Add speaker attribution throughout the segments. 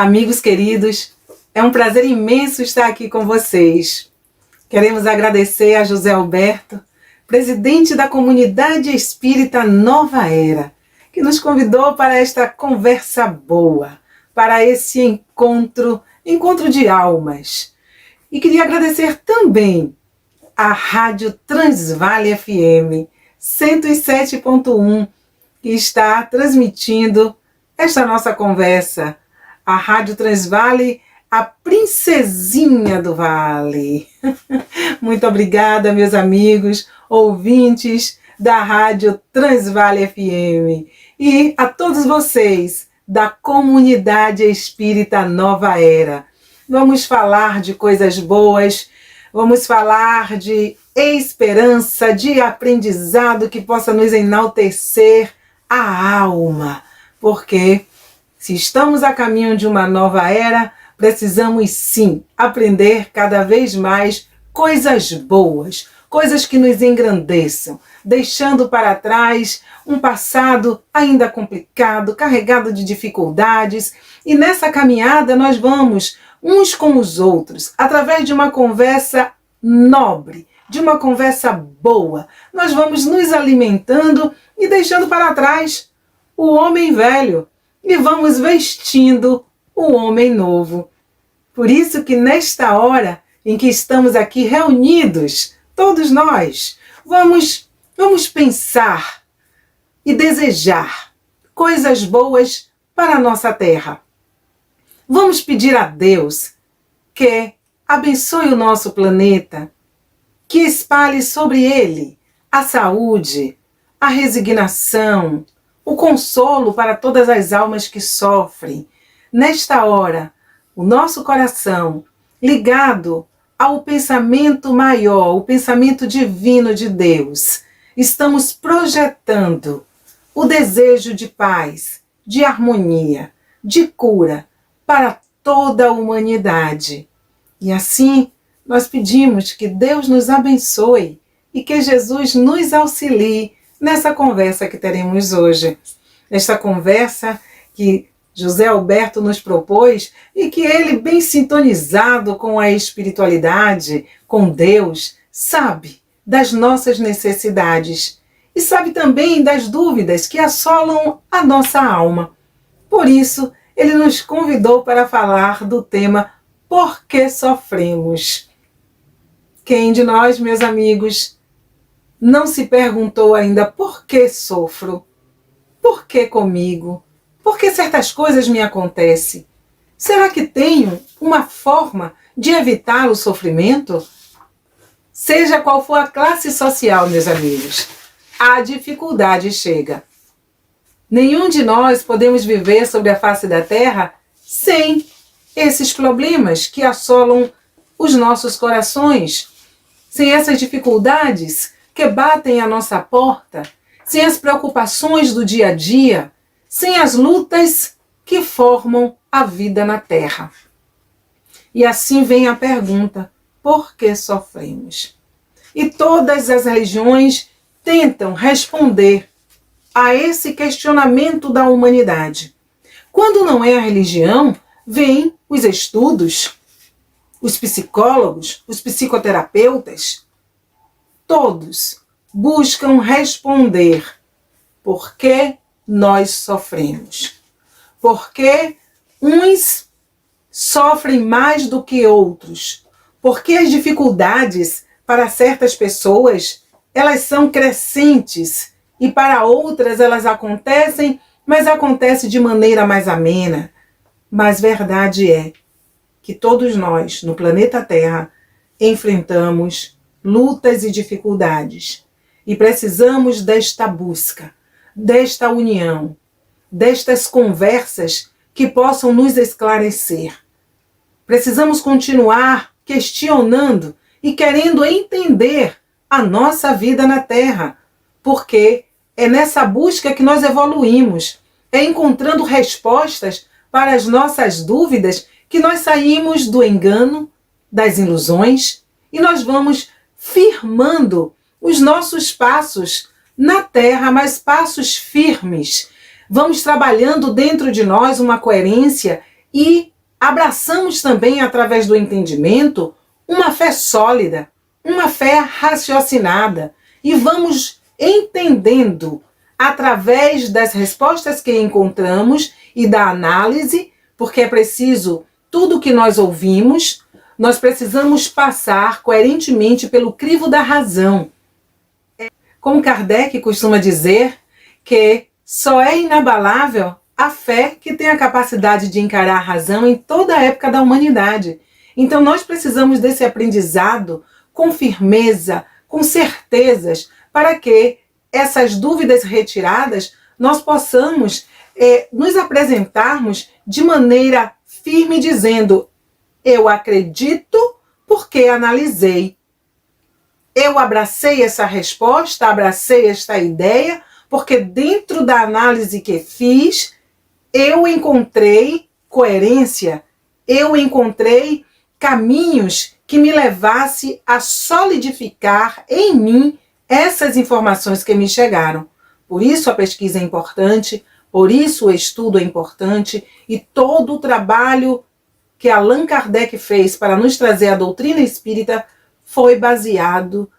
Speaker 1: Amigos queridos, é um prazer imenso estar aqui com vocês. Queremos agradecer a José Alberto, presidente da Comunidade Espírita Nova Era, que nos convidou para esta conversa boa, para esse encontro de almas. E queria agradecer também à Rádio Transvale FM 107.1, que está transmitindo esta nossa conversa. A Rádio Transvale, a princesinha do Vale. Muito obrigada, meus amigos, ouvintes da Rádio Transvale FM. E a todos vocês da Comunidade Espírita Nova Era. Vamos falar de coisas boas, vamos falar de esperança, de aprendizado que possa nos enaltecer a alma. Porque se estamos a caminho de uma nova era, precisamos sim aprender cada vez mais coisas boas, coisas que nos engrandeçam, deixando para trás um passado ainda complicado, carregado de dificuldades. E nessa caminhada nós vamos uns com os outros, através de uma conversa nobre, de uma conversa boa. Nós vamos nos alimentando e deixando para trás o homem velho e vamos vestindo o homem novo. Por isso que nesta hora em que estamos aqui reunidos, todos nós, vamos pensar e desejar coisas boas para a nossa terra. Vamos pedir a Deus que abençoe o nosso planeta, que espalhe sobre ele a saúde, a resignação, o consolo para todas as almas que sofrem. Nesta hora, o nosso coração ligado ao pensamento maior, o pensamento divino de Deus, estamos projetando o desejo de paz, de harmonia, de cura para toda a humanidade. E assim, nós pedimos que Deus nos abençoe e que Jesus nos auxilie nessa conversa que teremos hoje. Esta conversa que José Alberto nos propôs e que ele, bem sintonizado com a espiritualidade, com Deus, sabe das nossas necessidades e sabe também das dúvidas que assolam a nossa alma. Por isso, ele nos convidou para falar do tema Por que sofremos? Quem de nós, meus amigos, não se perguntou ainda por que sofro? Por que comigo? Por que certas coisas me acontecem? Será que tenho uma forma de evitar o sofrimento? Seja qual for a classe social, meus amigos, a dificuldade chega. Nenhum de nós podemos viver sobre a face da Terra sem esses problemas que assolam os nossos corações, sem essas dificuldades que batem à nossa porta, sem as preocupações do dia a dia, sem as lutas que formam a vida na Terra. E assim vem a pergunta, por que sofremos? E todas as religiões tentam responder a esse questionamento da humanidade. Quando não é a religião, vêm os estudos, os psicólogos, os psicoterapeutas, todos buscam responder por que nós sofremos. Por que uns sofrem mais do que outros? Porque as dificuldades para certas pessoas, elas são crescentes e para outras elas acontecem, mas acontecem de maneira mais amena. Mas verdade é que todos nós, no planeta Terra, enfrentamos lutas e dificuldades. E precisamos desta busca, desta união, destas conversas que possam nos esclarecer. Precisamos continuar questionando e querendo entender a nossa vida na Terra, porque é nessa busca que nós evoluímos, é encontrando respostas para as nossas dúvidas que nós saímos do engano, das ilusões, e nós vamos firmando os nossos passos na Terra, mas passos firmes. Vamos trabalhando dentro de nós uma coerência e abraçamos também, através do entendimento, uma fé sólida, uma fé raciocinada, e vamos entendendo através das respostas que encontramos e da análise, porque é preciso tudo que nós ouvimos, nós precisamos passar coerentemente pelo crivo da razão. Como Kardec costuma dizer, que só é inabalável a fé que tem a capacidade de encarar a razão em toda a época da humanidade. Então nós precisamos desse aprendizado com firmeza, com certezas, para que essas dúvidas retiradas nós possamos nos apresentarmos de maneira firme, dizendo: eu acredito porque analisei. Eu abracei essa resposta, abracei esta ideia, porque dentro da análise que fiz, eu encontrei coerência, eu encontrei caminhos que me levasse a solidificar em mim essas informações que me chegaram. Por isso a pesquisa é importante, por isso o estudo é importante, e todo o trabalho que Allan Kardec fez para nos trazer a doutrina espírita foi baseado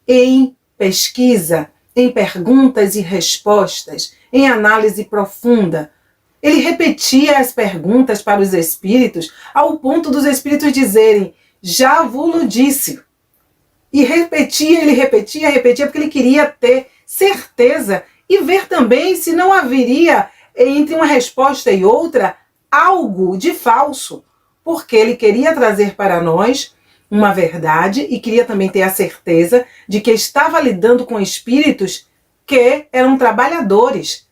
Speaker 1: em pesquisa, em perguntas e respostas, em análise profunda. Ele repetia as perguntas para os espíritos ao ponto dos espíritos dizerem: já vos disse. E ele repetia, porque ele queria ter certeza e ver também se não haveria entre uma resposta e outra algo de falso, porque ele queria trazer para nós uma verdade e queria também ter a certeza de que estava lidando com espíritos que eram trabalhadores.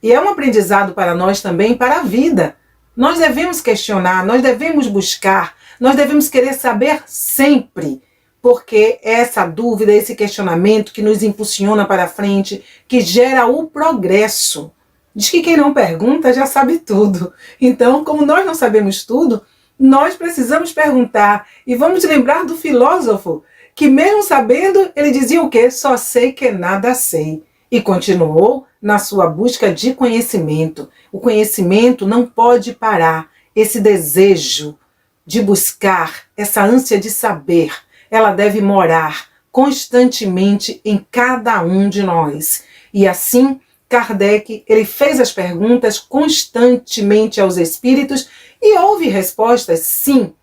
Speaker 1: E é um aprendizado para nós também, para a vida. Nós devemos questionar, nós devemos buscar, nós devemos querer saber sempre, porque essa dúvida, esse questionamento que nos impulsiona para frente, que gera o progresso. Diz que quem não pergunta já sabe tudo. Então, como nós não sabemos tudo, nós precisamos perguntar. E vamos lembrar do filósofo, que mesmo sabendo, ele dizia o quê? Só sei que nada sei. E continuou na sua busca de conhecimento. O conhecimento não pode parar. Esse desejo de buscar, essa ânsia de saber, ela deve morar constantemente em cada um de nós. E assim, Kardec, ele fez as perguntas constantemente aos espíritos e houve respostas, sim.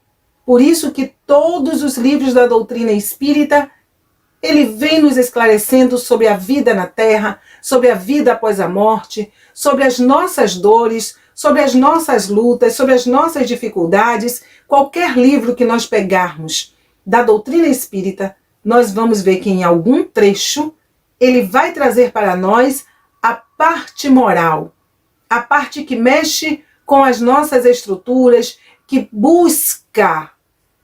Speaker 1: Por isso que todos os livros da doutrina espírita, ele vem nos esclarecendo sobre a vida na Terra, sobre a vida após a morte, sobre as nossas dores, sobre as nossas lutas, sobre as nossas dificuldades. Qualquer livro que nós pegarmos da doutrina espírita, nós vamos ver que em algum trecho ele vai trazer para nós a parte moral, a parte que mexe com as nossas estruturas, que busca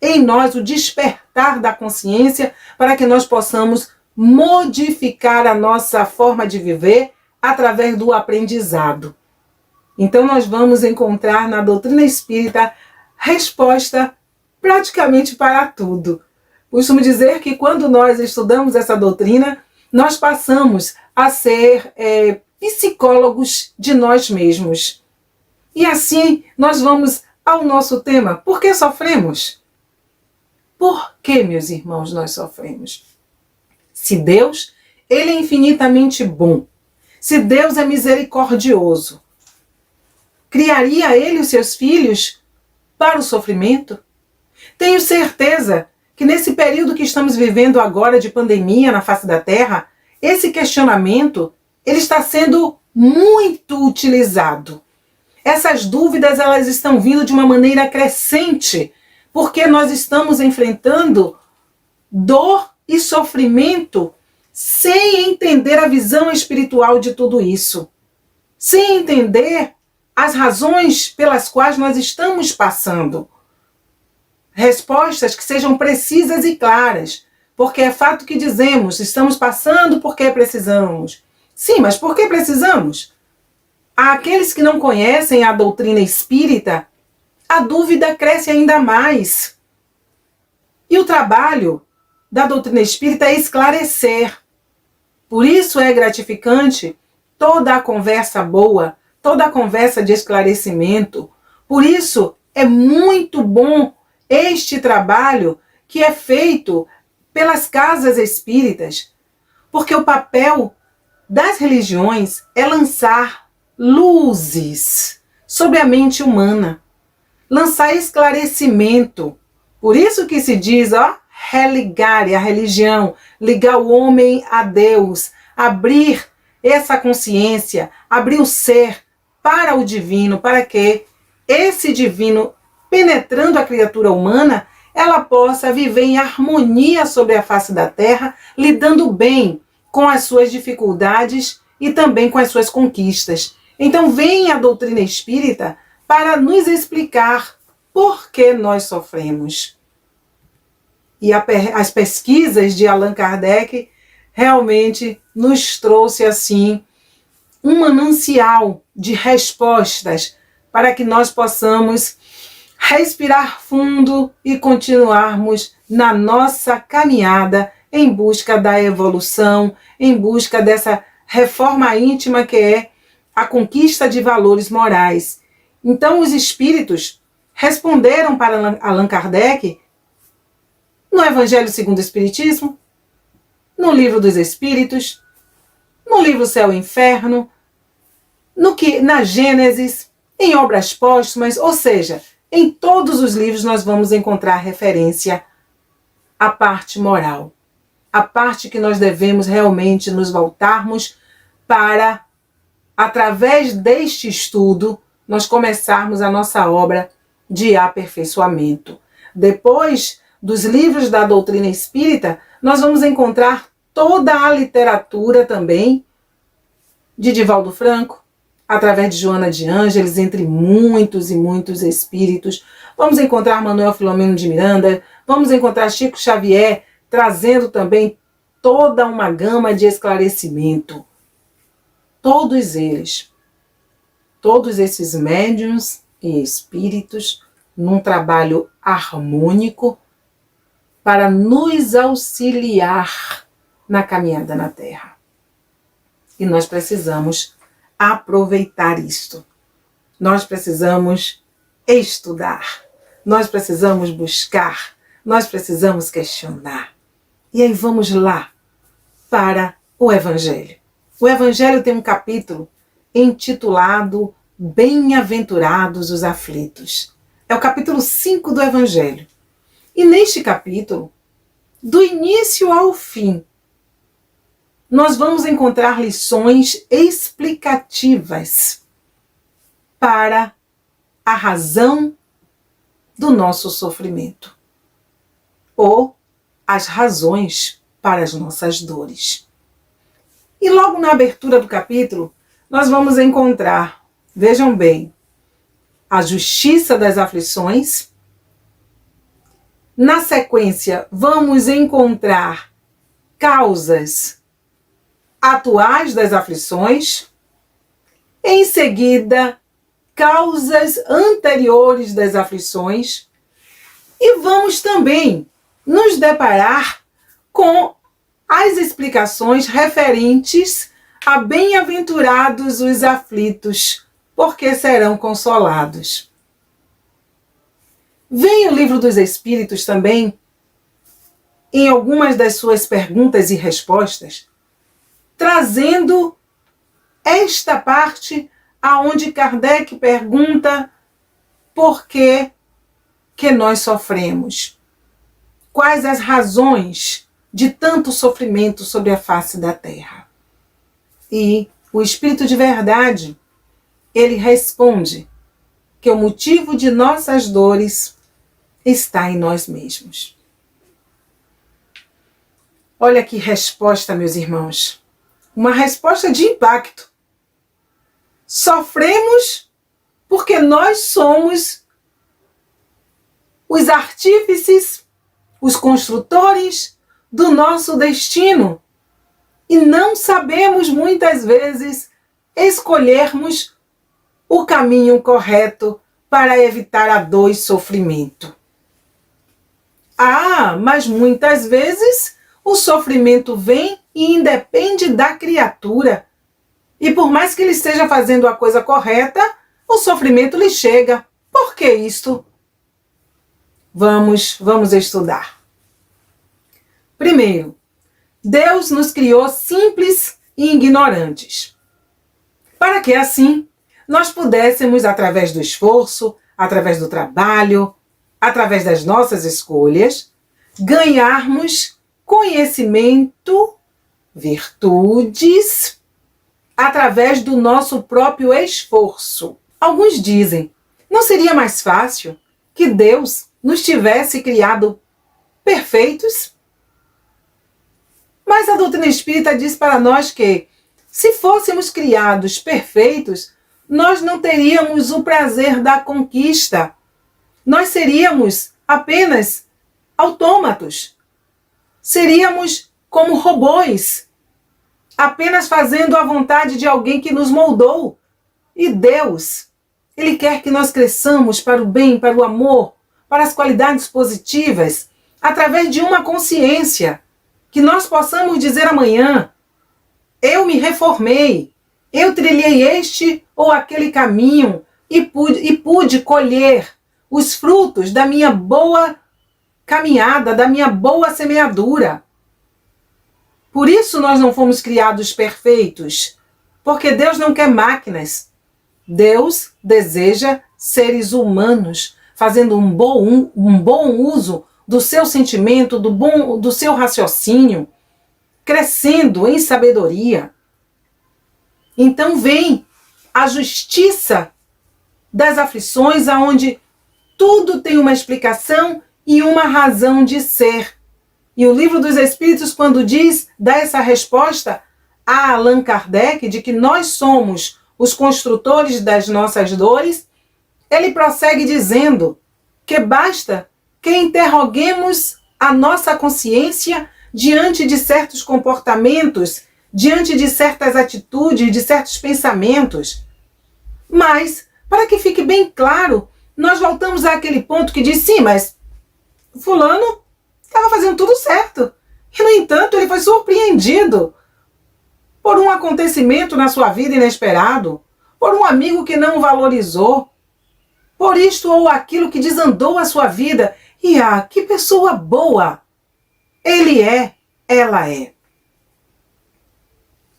Speaker 1: em nós o despertar da consciência para que nós possamos modificar a nossa forma de viver através do aprendizado. Então nós vamos encontrar na doutrina espírita resposta praticamente para tudo. Costumo dizer que quando nós estudamos essa doutrina, nós passamos a ser psicólogos de nós mesmos. E assim nós vamos ao nosso tema. Por que sofremos? Por que, meus irmãos, nós sofremos? Se Deus, ele é infinitamente bom, se Deus é misericordioso, criaria ele os seus filhos para o sofrimento? Tenho certeza que nesse período que estamos vivendo agora de pandemia na face da Terra, esse questionamento ele está sendo muito utilizado. Essas dúvidas elas estão vindo de uma maneira crescente, porque nós estamos enfrentando dor e sofrimento sem entender a visão espiritual de tudo isso, sem entender as razões pelas quais nós estamos passando. Respostas que sejam precisas e claras, porque é fato que dizemos, estamos passando porque precisamos. Sim, mas por que precisamos? Àqueles que não conhecem a doutrina espírita, a dúvida cresce ainda mais. E o trabalho da doutrina espírita é esclarecer. Por isso é gratificante toda a conversa boa, toda a conversa de esclarecimento, Por isso, é muito bom este trabalho que é feito pelas casas espíritas, porque o papel das religiões é lançar luzes sobre a mente humana, lançar esclarecimento. Por isso que se diz, religar a religião, ligar o homem a Deus, abrir essa consciência, abrir o ser para o divino, para que esse divino, penetrando a criatura humana, ela possa viver em harmonia sobre a face da terra, lidando bem com as suas dificuldades e também com as suas conquistas. Então vem a doutrina espírita para nos explicar por que nós sofremos. E as pesquisas de Allan Kardec realmente nos trouxe assim um manancial de respostas para que nós possamos respirar fundo e continuarmos na nossa caminhada em busca da evolução, em busca dessa reforma íntima que é a conquista de valores morais. Então os espíritos responderam para Allan Kardec no Evangelho segundo o Espiritismo, no Livro dos Espíritos, no livro Céu e Inferno, na Gênesis, em obras póstumas, ou seja, em todos os livros nós vamos encontrar referência à parte moral, a parte que nós devemos realmente nos voltarmos para, através deste estudo, nós começarmos a nossa obra de aperfeiçoamento. Depois dos livros da doutrina espírita, nós vamos encontrar toda a literatura também de Divaldo Franco, através de Joana de Ângeles, entre muitos e muitos espíritos. Vamos encontrar Manuel Filomeno de Miranda, vamos encontrar Chico Xavier, trazendo também toda uma gama de esclarecimento. Todos eles, todos esses médiuns e espíritos, num trabalho harmônico, para nos auxiliar na caminhada na Terra. E nós precisamos aproveitar isto. Nós precisamos estudar. Nós precisamos buscar. Nós precisamos questionar. E aí vamos lá para o Evangelho. O Evangelho tem um capítulo intitulado Bem-aventurados os aflitos. É o capítulo 5 do Evangelho. E neste capítulo, do início ao fim, nós vamos encontrar lições explicativas para a razão do nosso sofrimento, ou as razões para as nossas dores. E logo na abertura do capítulo, nós vamos encontrar, vejam bem, a justiça das aflições. Na sequência, vamos encontrar causas atuais das aflições. Em seguida, causas anteriores das aflições. E vamos também nos deparar com as explicações referentes a bem-aventurados os aflitos, porque serão consolados. Vem o Livro dos Espíritos também, em algumas das suas perguntas e respostas, trazendo esta parte aonde Kardec pergunta por que nós sofremos. Quais as razões de tanto sofrimento sobre a face da Terra? E o Espírito de Verdade, ele responde que o motivo de nossas dores está em nós mesmos. Olha que resposta, meus irmãos. Uma resposta de impacto. Sofremos porque nós somos os artífices, os construtores do nosso destino. E não sabemos muitas vezes escolhermos o caminho correto para evitar a dor e sofrimento. Mas muitas vezes o sofrimento vem e independe da criatura. E por mais que ele esteja fazendo a coisa correta, o sofrimento lhe chega. Por Por que isto? Vamos estudar. Primeiro, Deus nos criou simples e ignorantes, para que assim nós pudéssemos, através do esforço, através do trabalho, através das nossas escolhas, ganharmos conhecimento, virtudes, através do nosso próprio esforço. Alguns dizem, não seria mais fácil que Deus nos tivesse criado perfeitos? Mas a doutrina espírita diz para nós que, se fôssemos criados perfeitos, nós não teríamos o prazer da conquista. Nós seríamos apenas autômatos. Seríamos como robôs, apenas fazendo a vontade de alguém que nos moldou. E Deus, Ele quer que nós cresçamos para o bem, para o amor, para as qualidades positivas, através de uma consciência, que nós possamos dizer amanhã, eu me reformei, eu trilhei este ou aquele caminho e pude colher os frutos da minha boa caminhada, da minha boa semeadura. Por isso nós não fomos criados perfeitos, porque Deus não quer máquinas. Deus deseja seres humanos, fazendo um bom uso do seu sentimento, do seu raciocínio, crescendo em sabedoria. Então vem a justiça das aflições, aonde tudo tem uma explicação e uma razão de ser. E o Livro dos Espíritos, quando dá essa resposta a Allan Kardec, de que nós somos os construtores das nossas dores, ele prossegue dizendo que basta que interroguemos a nossa consciência diante de certos comportamentos, diante de certas atitudes, de certos pensamentos. Mas, para que fique bem claro, nós voltamos àquele ponto que diz, sim, mas fulano estava fazendo tudo certo. E, no entanto, ele foi surpreendido por um acontecimento na sua vida inesperado, por um amigo que não o valorizou, por isto ou aquilo que desandou a sua vida. E que pessoa boa! Ele é, ela é.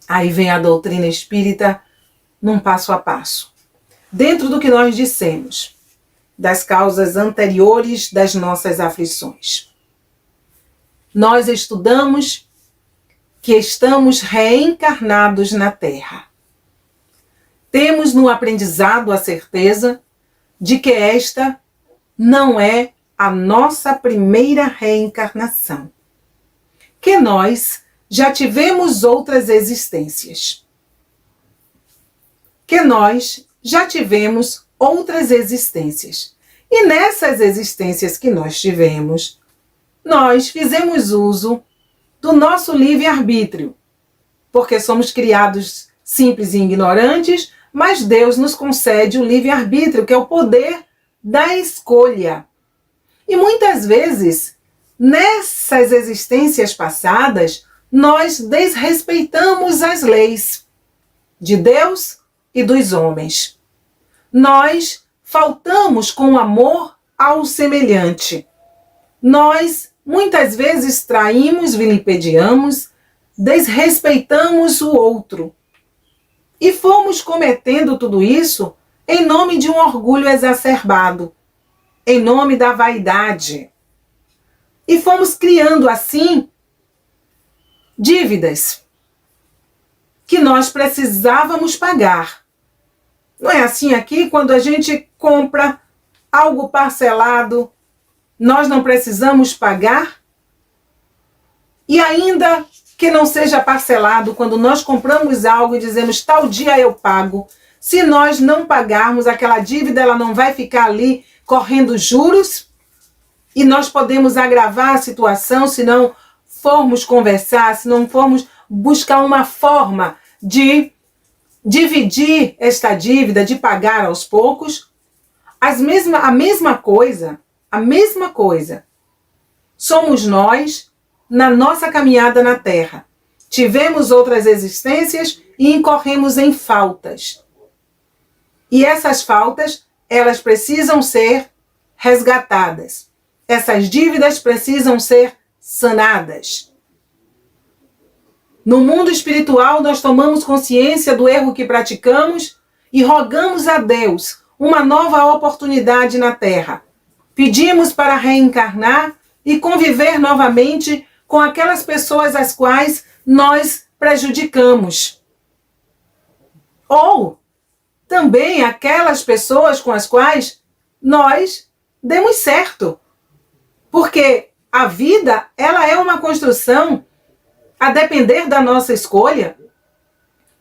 Speaker 1: Aí vem a doutrina espírita num passo a passo. Dentro do que nós dissemos, das causas anteriores das nossas aflições. Nós estudamos que estamos reencarnados na Terra. Temos no aprendizado a certeza de que esta não é a nossa primeira reencarnação. Que nós já tivemos outras existências. Que nós já tivemos outras existências. E nessas existências que nós tivemos, nós fizemos uso do nosso livre-arbítrio. Porque somos criados simples e ignorantes, mas Deus nos concede o livre-arbítrio, que é o poder da escolha. E muitas vezes, nessas existências passadas, nós desrespeitamos as leis de Deus e dos homens. Nós faltamos com amor ao semelhante. Nós, muitas vezes, traímos, vilipendiamos, desrespeitamos o outro. E fomos cometendo tudo isso em nome de um orgulho exacerbado, em nome da vaidade. E fomos criando, assim, dívidas que nós precisávamos pagar. Não é assim aqui, quando a gente compra algo parcelado, nós não precisamos pagar? E ainda que não seja parcelado, quando nós compramos algo e dizemos, tal dia eu pago, se nós não pagarmos aquela dívida, ela não vai ficar ali correndo juros? E nós podemos agravar a situação se não formos conversar, se não formos buscar uma forma de dividir esta dívida, de pagar aos poucos. A mesma coisa, somos nós na nossa caminhada na Terra. Tivemos outras existências e incorremos em faltas. E essas faltas elas precisam ser resgatadas. Essas dívidas precisam ser sanadas. No mundo espiritual, nós tomamos consciência do erro que praticamos e rogamos a Deus uma nova oportunidade na Terra. Pedimos para reencarnar e conviver novamente com aquelas pessoas às quais nós prejudicamos. Ou também aquelas pessoas com as quais nós demos certo. Porque a vida, ela é uma construção, a depender da nossa escolha,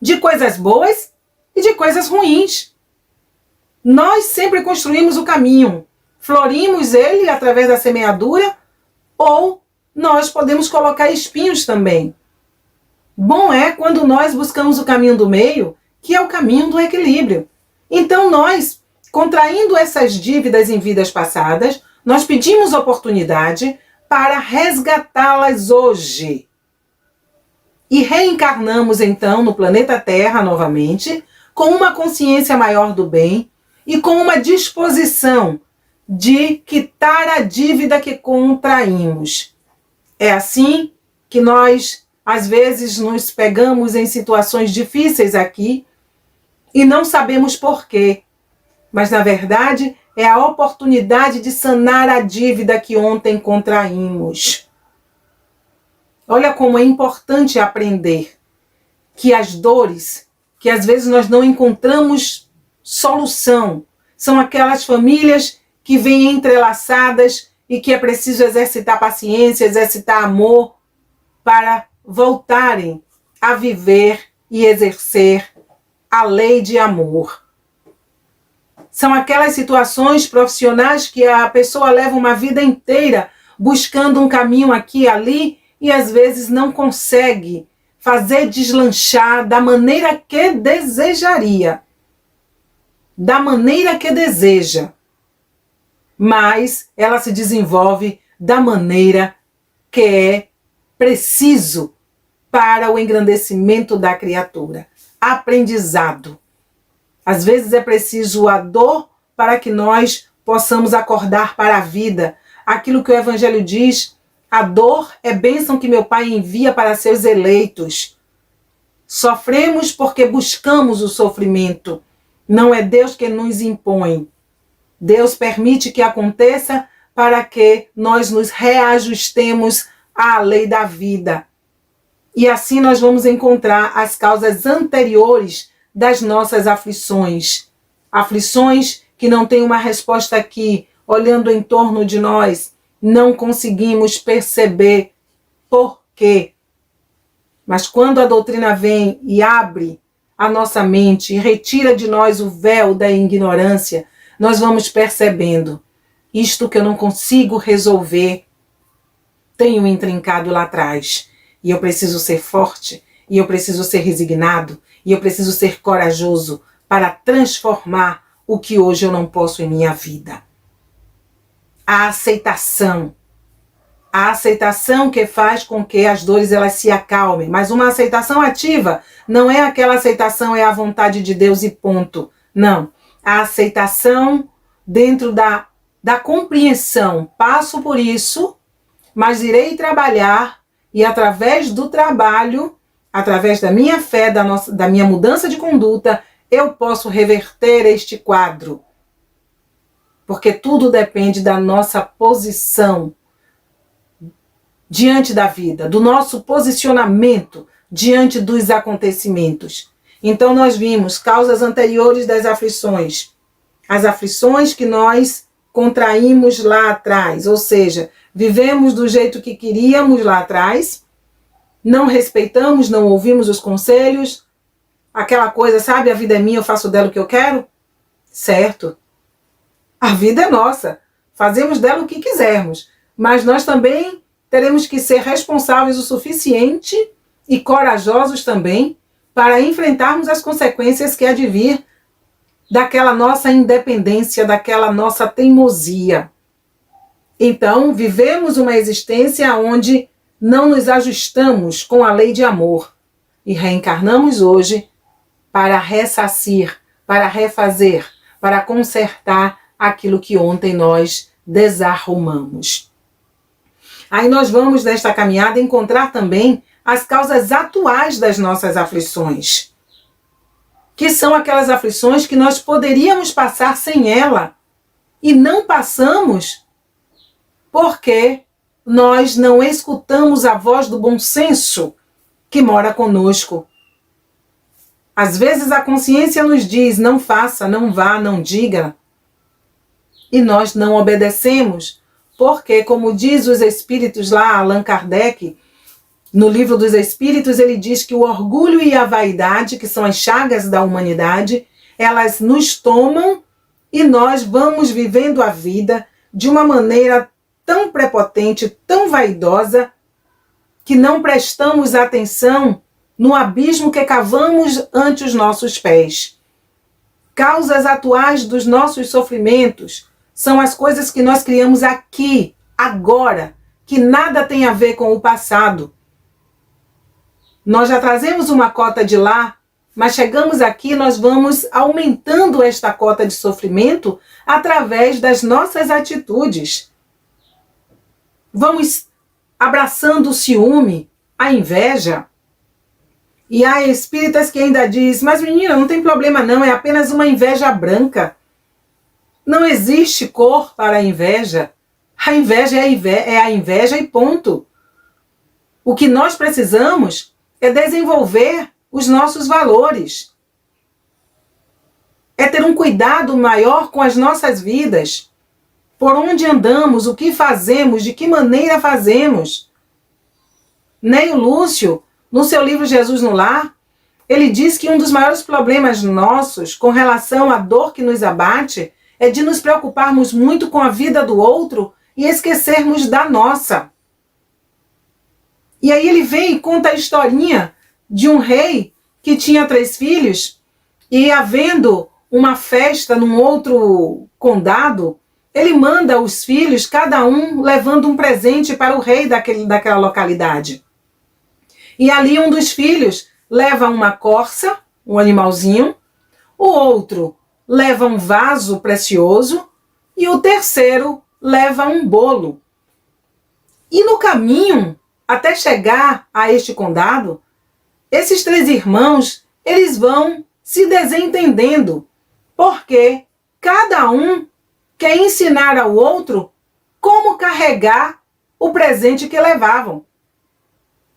Speaker 1: de coisas boas e de coisas ruins. Nós sempre construímos o caminho, florimos ele através da semeadura, ou nós podemos colocar espinhos também. Bom é quando nós buscamos o caminho do meio, que é o caminho do equilíbrio. Então nós, contraindo essas dívidas em vidas passadas, nós pedimos oportunidade para resgatá-las hoje. E reencarnamos então no planeta Terra novamente, com uma consciência maior do bem e com uma disposição de quitar a dívida que contraímos. É assim que nós, às vezes, nos pegamos em situações difíceis aqui e não sabemos porquê. Mas, na verdade, é a oportunidade de sanar a dívida que ontem contraímos. Olha como é importante aprender que as dores, que às vezes nós não encontramos solução, são aquelas famílias que vêm entrelaçadas e que é preciso exercitar paciência, exercitar amor para voltarem a viver e exercer a lei de amor. São aquelas situações profissionais que a pessoa leva uma vida inteira buscando um caminho aqui e ali e às vezes não consegue fazer deslanchar da maneira que desejaria, da maneira que deseja, mas ela se desenvolve da maneira que é preciso para o engrandecimento da criatura. Aprendizado. Às vezes é preciso a dor para que nós possamos acordar para a vida. Aquilo que o Evangelho diz, a dor é bênção que meu Pai envia para seus eleitos. Sofremos porque buscamos o sofrimento. Não é Deus que nos impõe. Deus permite que aconteça para que nós nos reajustemos à lei da vida. E assim nós vamos encontrar as causas anteriores das nossas aflições. Aflições que não têm uma resposta aqui, olhando em torno de nós, não conseguimos perceber por quê. Mas quando a doutrina vem e abre a nossa mente e retira de nós o véu da ignorância, nós vamos percebendo, isto que eu não consigo resolver, tenho intrincado lá atrás. E eu preciso ser forte, e eu preciso ser resignado, e eu preciso ser corajoso para transformar o que hoje eu não posso em minha vida. A aceitação que faz com que as dores elas se acalmem, mas uma aceitação ativa não é aquela aceitação, é a vontade de Deus e ponto. Não, a aceitação dentro da compreensão, passo por isso, mas irei trabalhar e através do trabalho, através da minha fé, da minha mudança de conduta, eu posso reverter este quadro. Porque tudo depende da nossa posição diante da vida, do nosso posicionamento diante dos acontecimentos. Então nós vimos causas anteriores das aflições, as aflições que nós contraímos lá atrás, ou seja, vivemos do jeito que queríamos lá atrás, não respeitamos, não ouvimos os conselhos, aquela coisa, sabe, a vida é minha, eu faço dela o que eu quero? Certo. A vida é nossa, fazemos dela o que quisermos, mas nós também teremos que ser responsáveis o suficiente e corajosos também para enfrentarmos as consequências que há de vir daquela nossa independência, daquela nossa teimosia. Então, vivemos uma existência onde não nos ajustamos com a lei de amor e reencarnamos hoje para ressarcir, para refazer, para consertar aquilo que ontem nós desarrumamos. Aí nós vamos, nesta caminhada, encontrar também as causas atuais das nossas aflições, que são aquelas aflições que nós poderíamos passar sem ela, e não passamos porque nós não escutamos a voz do bom senso que mora conosco. Às vezes a consciência nos diz, não faça, não vá, não diga, e nós não obedecemos, porque, como diz os espíritos lá, Allan Kardec, no Livro dos Espíritos, ele diz que o orgulho e a vaidade, que são as chagas da humanidade, elas nos tomam e nós vamos vivendo a vida de uma maneira tão prepotente, tão vaidosa, que não prestamos atenção no abismo que cavamos ante os nossos pés. Causas atuais dos nossos sofrimentos são as coisas que nós criamos aqui, agora, que nada tem a ver com o passado. Nós já trazemos uma cota de lá, mas chegamos aqui, nós vamos aumentando esta cota de sofrimento através das nossas atitudes. Vamos abraçando o ciúme, a inveja. E há espíritas que ainda dizem, mas menina, não tem problema não, é apenas uma inveja branca. Não existe cor para a inveja. A inveja é a inveja e ponto. O que nós precisamos é desenvolver os nossos valores. É ter um cuidado maior com as nossas vidas. Por onde andamos, o que fazemos, de que maneira fazemos. Neio Lúcio, no seu livro Jesus no Lar, ele diz que um dos maiores problemas nossos com relação à dor que nos abate é de nos preocuparmos muito com a vida do outro e esquecermos da nossa. E aí ele vem e conta a historinha de um rei que tinha 3 filhos e, havendo uma festa num outro condado, ele manda os filhos, cada um levando um presente para o rei daquela localidade. E ali um dos filhos leva uma corça, um animalzinho, o outro leva um vaso precioso e o terceiro leva um bolo. E no caminho, até chegar a este condado, esses 3 irmãos, eles vão se desentendendo, porque cada um quer ensinar ao outro como carregar o presente que levavam.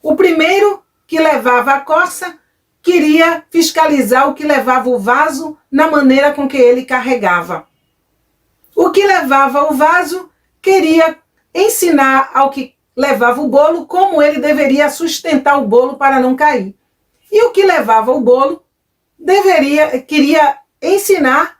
Speaker 1: O primeiro, que levava a corça, queria fiscalizar o que levava o vaso na maneira com que ele carregava. O que levava o vaso queria ensinar ao que levava o bolo como ele deveria sustentar o bolo para não cair. E o que levava o bolo queria ensinar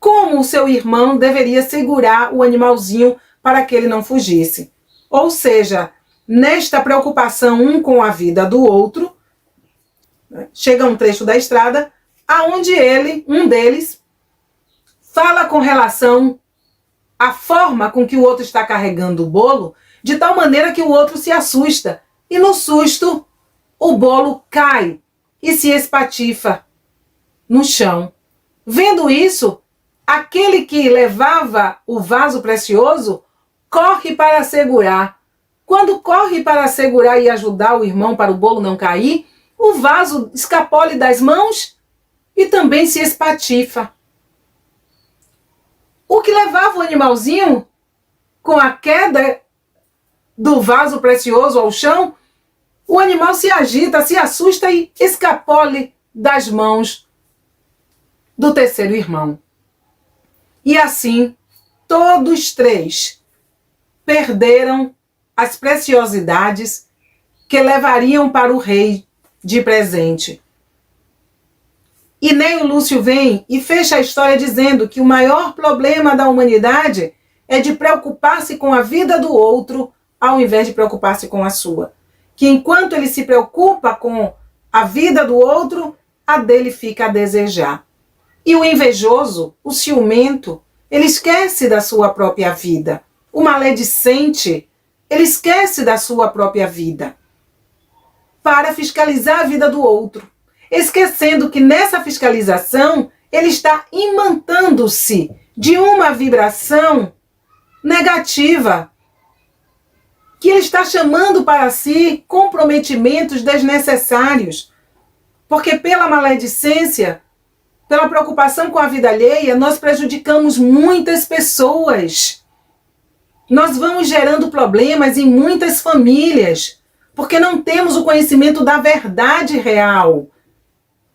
Speaker 1: como o seu irmão deveria segurar o animalzinho para que ele não fugisse. Ou seja, nesta preocupação um com a vida do outro, chega um trecho da estrada aonde um deles, fala com relação à forma com que o outro está carregando o bolo, de tal maneira que o outro se assusta. E no susto, o bolo cai e se espatifa no chão. Vendo isso, aquele que levava o vaso precioso corre para segurar. Quando corre para segurar e ajudar o irmão para o bolo não cair, o vaso escapole das mãos e também se espatifa. O que levava o animalzinho, com a queda do vaso precioso ao chão, o animal se agita, se assusta e escapole das mãos do terceiro irmão. E assim, todos 3 perderam as preciosidades que levariam para o rei de presente. E Neio Lúcio vem e fecha a história dizendo que o maior problema da humanidade é de preocupar-se com a vida do outro ao invés de preocupar-se com a sua. Que enquanto ele se preocupa com a vida do outro, a dele fica a desejar. E o invejoso, o ciumento, ele esquece da sua própria vida. O maledicente, ele esquece da sua própria vida para fiscalizar a vida do outro, esquecendo que nessa fiscalização ele está imantando-se de uma vibração negativa, que ele está chamando para si comprometimentos desnecessários, porque pela maledicência, pela preocupação com a vida alheia, nós prejudicamos muitas pessoas. Nós vamos gerando problemas em muitas famílias, porque não temos o conhecimento da verdade real.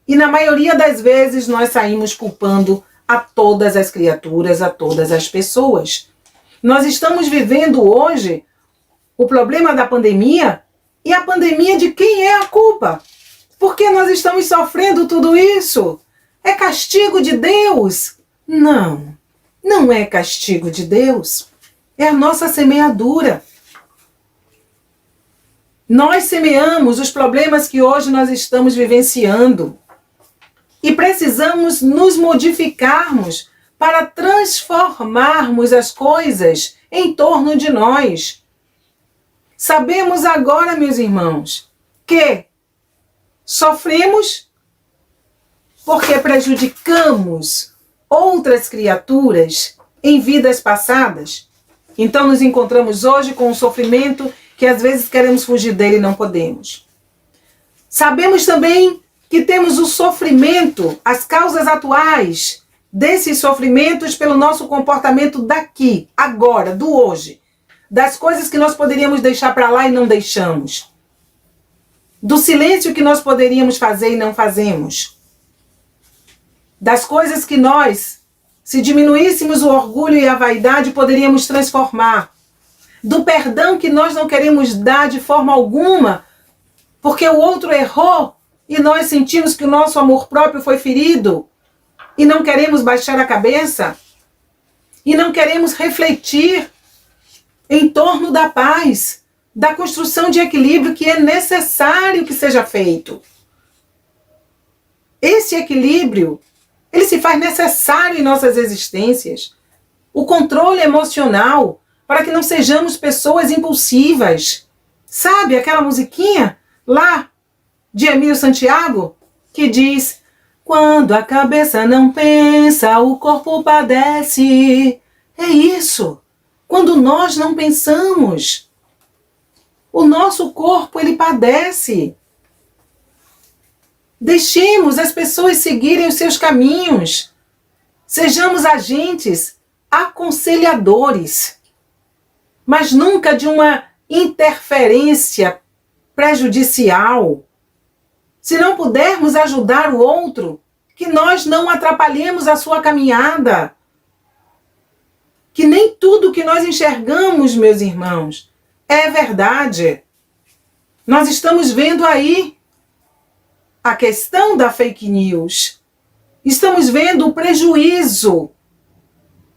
Speaker 1: E na maioria das vezes nós saímos culpando a todas as criaturas, a todas as pessoas. Nós estamos vivendo hoje o problema da pandemia, e a pandemia de quem é a culpa? Por que nós estamos sofrendo tudo isso? É castigo de Deus? Não, não é castigo de Deus. É a nossa semeadura. Nós semeamos os problemas que hoje nós estamos vivenciando. E precisamos nos modificarmos para transformarmos as coisas em torno de nós. Sabemos agora, meus irmãos, que sofremos porque prejudicamos outras criaturas em vidas passadas. Então nos encontramos hoje com um sofrimento que às vezes queremos fugir dele e não podemos. Sabemos também que temos o sofrimento, as causas atuais desses sofrimentos pelo nosso comportamento daqui, agora, do hoje. Das coisas que nós poderíamos deixar para lá e não deixamos. Do silêncio que nós poderíamos fazer e não fazemos. Das coisas que nós, se diminuíssemos o orgulho e a vaidade, poderíamos transformar. Do perdão que nós não queremos dar de forma alguma, porque o outro errou e nós sentimos que o nosso amor próprio foi ferido e não queremos baixar a cabeça e não queremos refletir em torno da paz, da construção de equilíbrio que é necessário que seja feito. Esse equilíbrio, ele se faz necessário em nossas existências. O controle emocional, para que não sejamos pessoas impulsivas. Sabe aquela musiquinha lá de Emílio Santiago, que diz: quando a cabeça não pensa, o corpo padece. É isso. Quando nós não pensamos, o nosso corpo ele padece. Deixemos as pessoas seguirem os seus caminhos. Sejamos agentes aconselhadores, mas nunca de uma interferência prejudicial. Se não pudermos ajudar o outro, que nós não atrapalhemos a sua caminhada. Que nem tudo que nós enxergamos, meus irmãos, é verdade. Nós estamos vendo aí a questão da fake news. Estamos vendo o prejuízo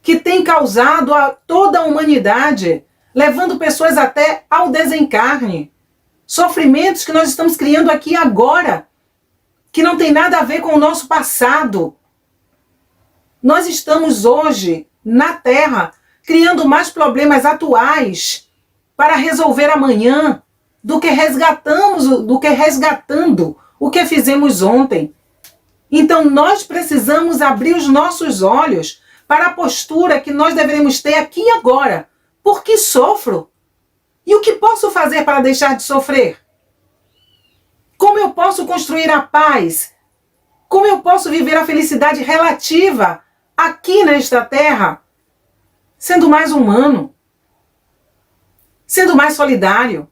Speaker 1: que tem causado a toda a humanidade, levando pessoas até ao desencarne. Sofrimentos que nós estamos criando aqui agora, que não tem nada a ver com o nosso passado. Nós estamos hoje na Terra criando mais problemas atuais para resolver amanhã do que resgatando o que fizemos ontem. Então nós precisamos abrir os nossos olhos para a postura que nós deveremos ter aqui e agora. Por que sofro? E o que posso fazer para deixar de sofrer? Como eu posso construir a paz? Como eu posso viver a felicidade relativa aqui nesta terra? Sendo mais humano. Sendo mais solidário.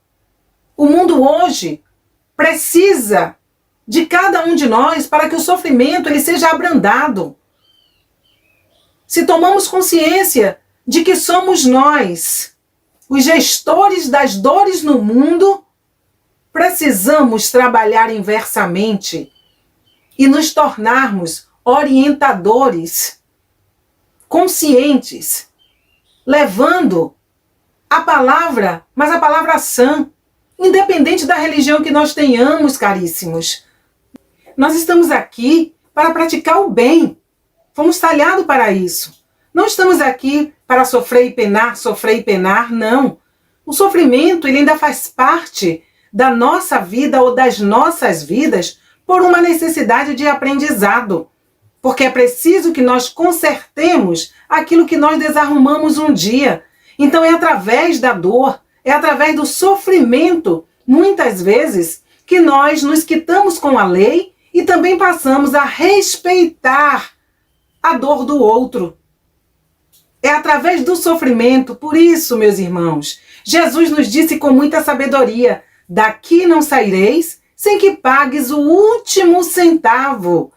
Speaker 1: O mundo hoje precisa de cada um de nós para que o sofrimento ele seja abrandado. Se tomamos consciência de que somos nós, os gestores das dores no mundo, precisamos trabalhar inversamente e nos tornarmos orientadores, conscientes, levando a palavra, mas a palavra sã, independente da religião que nós tenhamos, caríssimos. Nós estamos aqui para praticar o bem. Fomos talhados para isso. Não estamos aqui para sofrer e penar, não. O sofrimento ele ainda faz parte da nossa vida ou das nossas vidas por uma necessidade de aprendizado. porque é preciso que nós consertemos aquilo que nós desarrumamos um dia. Então é através da dor, é através do sofrimento, muitas vezes, que nós nos quitamos com a lei e também passamos a respeitar a dor do outro. É através do sofrimento. Por isso, meus irmãos, Jesus nos disse com muita sabedoria: daqui não saireis sem que pagues o último centavo.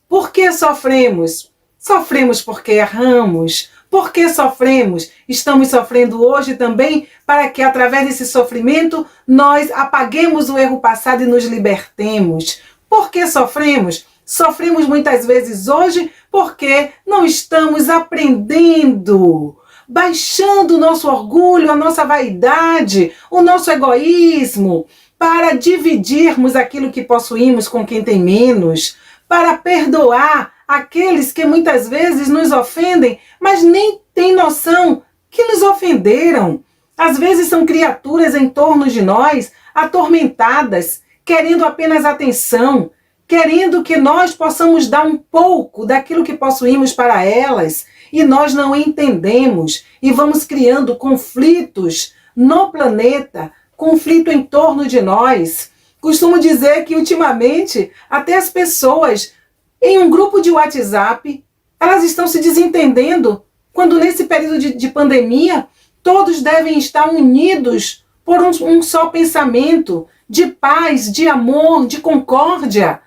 Speaker 1: Por que sofremos? Sofremos porque erramos. Por que sofremos? Estamos sofrendo hoje também para que, através desse sofrimento, nós apaguemos o erro passado e nos libertemos. Por que sofremos? Sofremos muitas vezes hoje porque não estamos aprendendo, baixando o nosso orgulho, a nossa vaidade, o nosso egoísmo, para dividirmos aquilo que possuímos com quem tem menos, para perdoar aqueles que muitas vezes nos ofendem, mas nem têm noção que nos ofenderam. Às vezes são criaturas em torno de nós, atormentadas, querendo apenas atenção, querendo que nós possamos dar um pouco daquilo que possuímos para elas, e nós não entendemos e vamos criando conflitos no planeta, conflito em torno de nós. Costumo dizer que ultimamente até as pessoas em um grupo de WhatsApp, elas estão se desentendendo, quando nesse período de pandemia todos devem estar unidos por um só pensamento de paz, de amor, de concórdia.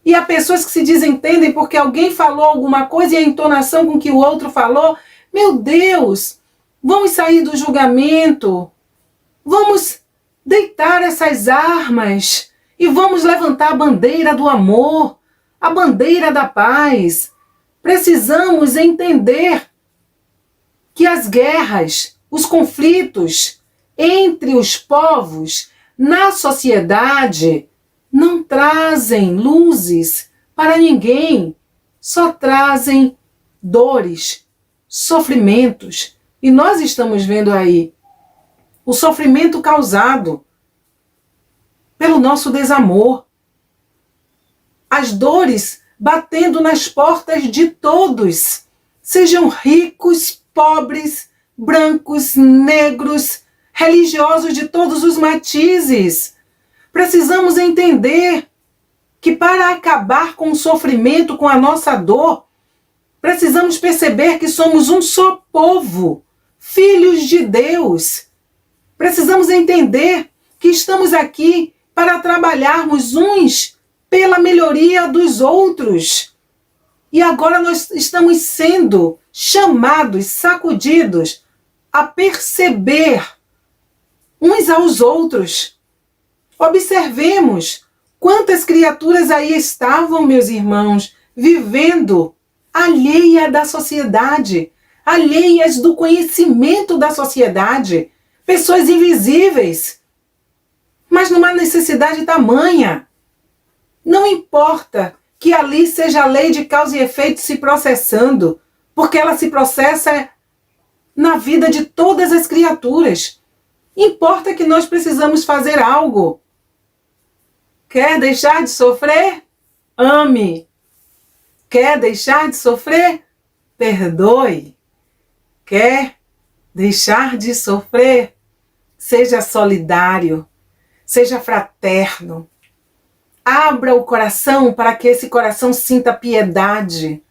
Speaker 1: E há pessoas que se desentendem porque alguém falou alguma coisa e a entonação com que o outro falou, meu Deus, vamos sair do julgamento, vamos deitar essas armas e vamos levantar a bandeira do amor, a bandeira da paz. Precisamos entender que as guerras, os conflitos entre os povos, na sociedade, não trazem luzes para ninguém, só trazem dores, sofrimentos. E nós estamos vendo aí o sofrimento causado pelo nosso desamor, as dores batendo nas portas de todos, sejam ricos, pobres, brancos, negros, religiosos de todos os matizes. Precisamos entender que para acabar com o sofrimento, com a nossa dor, precisamos perceber que somos um só povo, filhos de Deus. Precisamos entender que estamos aqui para trabalharmos uns pela melhoria dos outros. E agora nós estamos sendo chamados, sacudidos a perceber uns aos outros. Observemos quantas criaturas aí estavam, meus irmãos, vivendo alheia da sociedade, alheias do conhecimento da sociedade, pessoas invisíveis, mas numa necessidade tamanha. Não importa que ali seja a lei de causa e efeito se processando, porque ela se processa na vida de todas as criaturas. Importa que nós precisamos fazer algo. Quer deixar de sofrer? Ame. Quer deixar de sofrer? Perdoe. Quer deixar de sofrer? Seja solidário, seja fraterno. Abra o coração para que esse coração sinta piedade,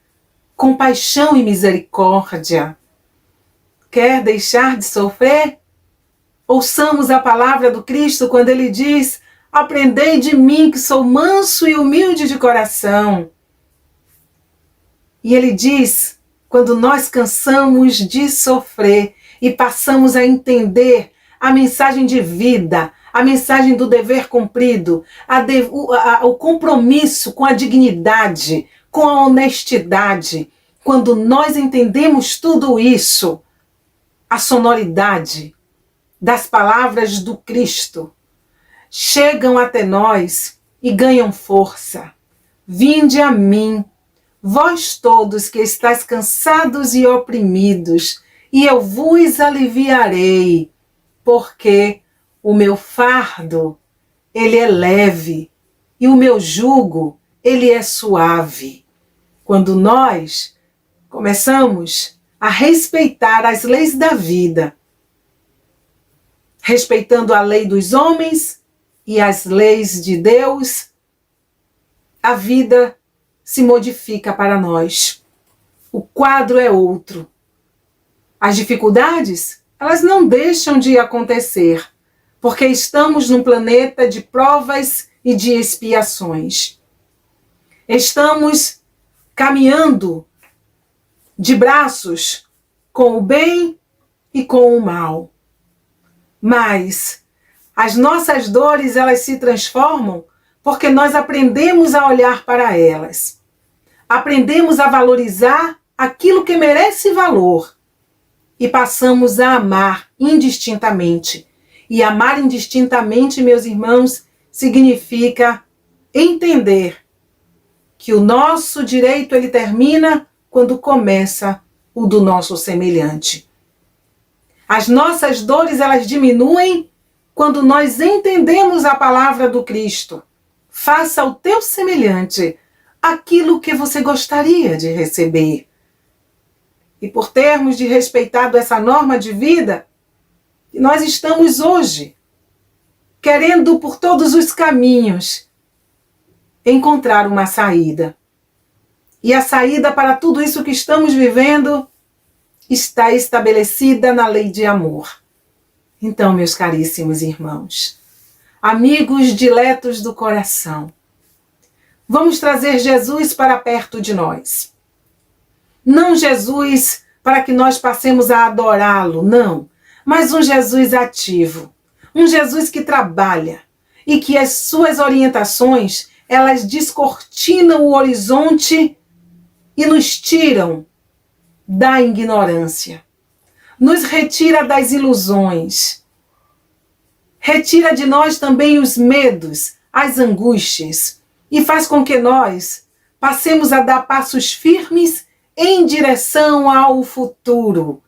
Speaker 1: compaixão e misericórdia. Quer deixar de sofrer? Ouçamos a palavra do Cristo quando ele diz: aprendei de mim que sou manso e humilde de coração. E ele diz, quando nós cansamos de sofrer e passamos a entender a mensagem de vida, a mensagem do dever cumprido, o compromisso com a dignidade, com a honestidade, quando nós entendemos tudo isso, a sonoridade das palavras do Cristo chegam até nós e ganham força. Vinde a mim, vós todos que estáis cansados e oprimidos, e eu vos aliviarei, porque o meu fardo, ele é leve, e o meu jugo, ele é suave. quando nós começamos a respeitar as leis da vida, respeitando a lei dos homens e as leis de Deus, a vida se modifica para nós. O quadro é outro. As dificuldades, elas não deixam de acontecer, porque estamos num planeta de provas e de expiações. Estamos caminhando de braços com o bem e com o mal. Mas as nossas dores, elas se transformam porque nós aprendemos a olhar para elas. Aprendemos a valorizar aquilo que merece valor e passamos a amar indistintamente. E amar indistintamente, meus irmãos, significa entender que o nosso direito ele termina quando começa o do nosso semelhante. As nossas dores elas diminuem quando nós entendemos a palavra do Cristo. Faça ao teu semelhante aquilo que você gostaria de receber. E por termos de respeitado essa norma de vida, nós estamos hoje querendo por todos os caminhos encontrar uma saída. E a saída para tudo isso que estamos vivendo está estabelecida na lei de amor. Então, meus caríssimos irmãos, amigos diletos do coração, vamos trazer Jesus para perto de nós. Não Jesus para que nós passemos a adorá-lo, não, mas um Jesus ativo, um Jesus que trabalha e que as suas orientações, elas descortinam o horizonte e nos tiram da ignorância, nos retira das ilusões, retira de nós também os medos, as angústias e faz com que nós passemos a dar passos firmes em direção ao futuro,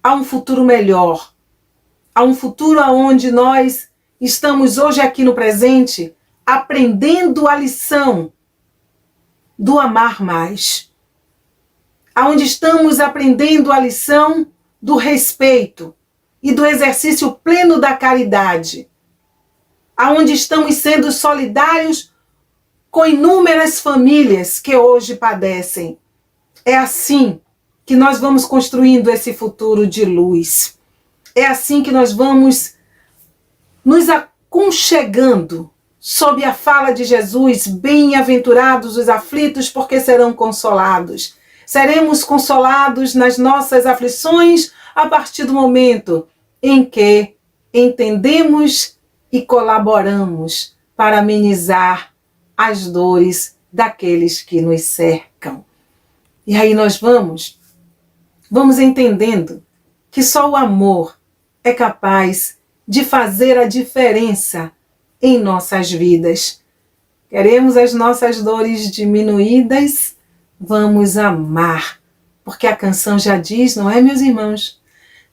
Speaker 1: a um futuro melhor, a um futuro onde nós estamos hoje aqui no presente aprendendo a lição do amar mais, aonde estamos aprendendo a lição do respeito e do exercício pleno da caridade, aonde estamos sendo solidários com inúmeras famílias que hoje padecem. É assim que nós vamos construindo esse futuro de luz. É assim que nós vamos nos aconchegando sob a fala de Jesus, bem-aventurados os aflitos, porque serão consolados. Seremos consolados nas nossas aflições a partir do momento em que entendemos e colaboramos para amenizar as dores daqueles que nos cercam. E aí nós vamos entendendo que só o amor é capaz de fazer a diferença em nossas vidas. Queremos as nossas dores diminuídas? Vamos amar, porque a canção já diz, não é, meus irmãos?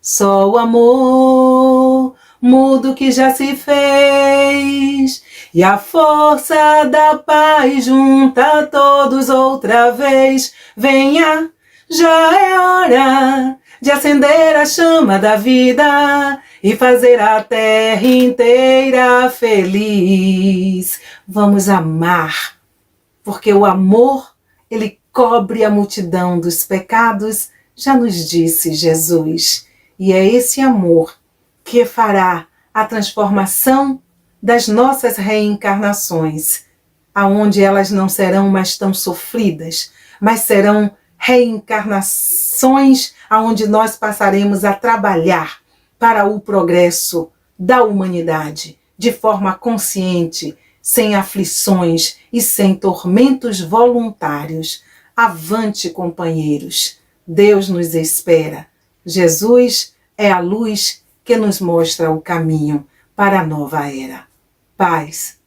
Speaker 1: Só o amor muda o que já se fez, e a força da paz junta a todos outra vez. Venha, já é hora de acender a chama da vida e fazer a terra inteira feliz. Vamos amar, porque o amor, ele cobre a multidão dos pecados, já nos disse Jesus. E é esse amor que fará a transformação das nossas reencarnações, aonde elas não serão mais tão sofridas, mas serão reencarnações aonde nós passaremos a trabalhar para o progresso da humanidade, de forma consciente, sem aflições e sem tormentos voluntários. Avante, companheiros! Deus nos espera. Jesus é a luz que nos mostra o caminho para a nova era. Paz